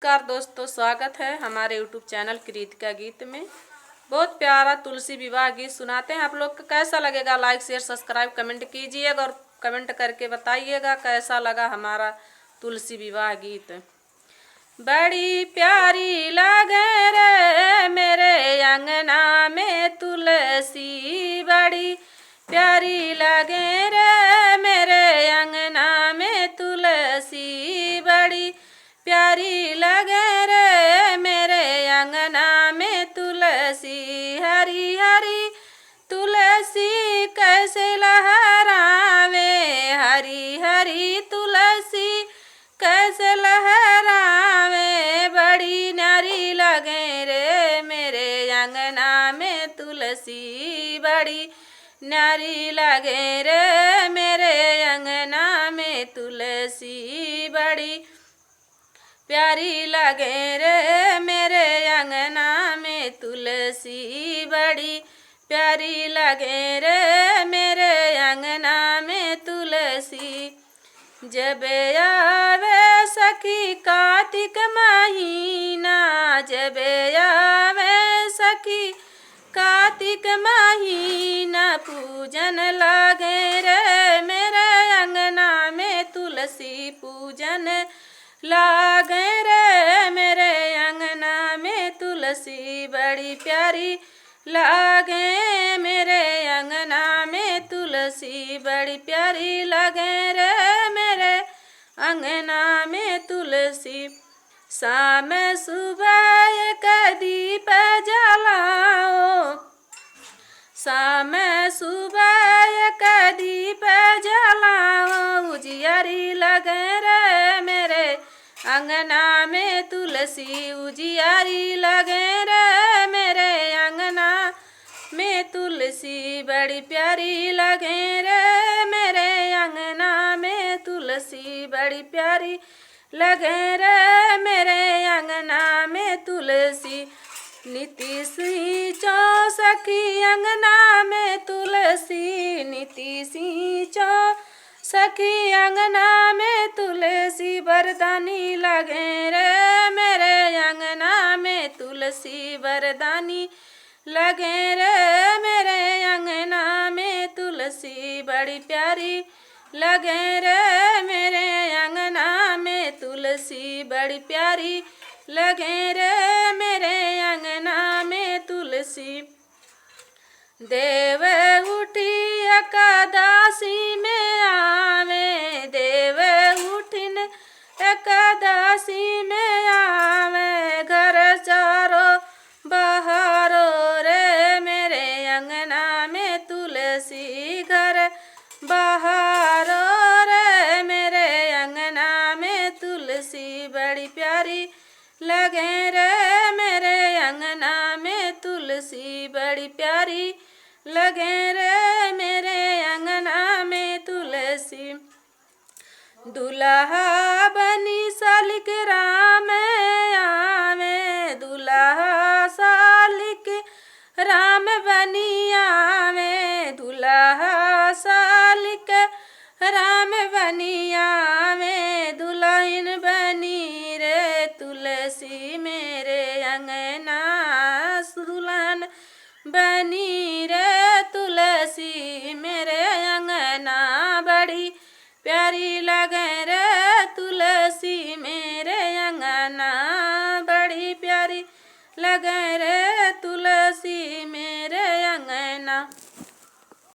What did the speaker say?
नमस्कार दोस्तों, स्वागत है हमारे यूट्यूब चैनल कृतिका गीत में। बहुत प्यारा तुलसी विवाह गीत सुनाते हैं। आप लोग को कैसा लगेगा? लाइक शेयर सब्सक्राइब कमेंट कीजिएगा और कमेंट करके बताइएगा कैसा लगा हमारा तुलसी विवाह गीत। बड़ी प्यारी लगे रे मेरे अंगना में तुलसी, बड़ी प्यारी लगे रे मेरे अंगना में तुलसी, बड़ी प्यारी लगे रे मेरे अंगना में तुलसी। हरी हरी तुलसी कैसे लहरावे, हरी हरी तुलसी कैसे लहरावे, बड़ी न्यारी लगे रे मेरे अंगना में तुलसी, बड़ी न्यारी लगे रे मेरे अंगना में तुलसी, बड़ी प्यारी लगे रे मेरे अंगना में तुलसी, बड़ी प्यारी लगे रे मेरे अंगना में तुलसी। जब आवे सखी कार्तिक महीना, जब आवे सखी कार्तिक महीना, पूजन लागे रे मेरे अंगना में तुलसी, पूजन लागे रे मेरे अंगना में तुलसी, बड़ी प्यारी लागे मेरे अंगना में तुलसी, बड़ी प्यारी लगे रे मेरे अंगना में तुलसी। शाम सुबह एक दीप जलाओ, शाम सुबह एक दीप जलाओ, उजियारी लगे रे मेरे अंगना में तुलसी, उजियारी लगे रे मेरे अंगना में तुलसी, बड़ी प्यारी लगे रे मेरे अंगना में तुलसी, बड़ी प्यारी लगे रे मेरे अंगना में तुलसी। नीति सी चौ सखी अंगना में तुलसी, नीति सी चौ सखी अंगना में तुलसी, वरदानी लगे रे मेरे अंगना में तुलसी, वरदानी लगे रे मेरे अंगना में तुलसी, बड़ी प्यारी लगे रे मेरे अंगना में तुलसी, बड़ी प्यारी लगे रे मेरे अंगना में तुलसी। देव उठी एकादशी में आवे, देव उठिन एकादशी में आवे, घर चारो बहारो रे मेरे अंगना में तुलसी, घर बहारो रे मेरे अंगना में तुलसी, बड़ी प्यारी लगे रे मेरे अंगना में तुलसी, बड़ी प्यारी लगे रे मेरे अंगना में तुलसी। दुल्हा बनी सालिक राम आवे, दुल्हा सालिक राम बनी आवे, दुल्हा सालिक राम बनी आवे, दुल्हन बनी रे तुलसी मेरे अंगना, दुल्हन बनी रे तुलसी मेरे अंगना, बड़ी प्यारी लगे रे तुलसी मेरे अंगना, बड़ी प्यारी लगे रे तुलसी।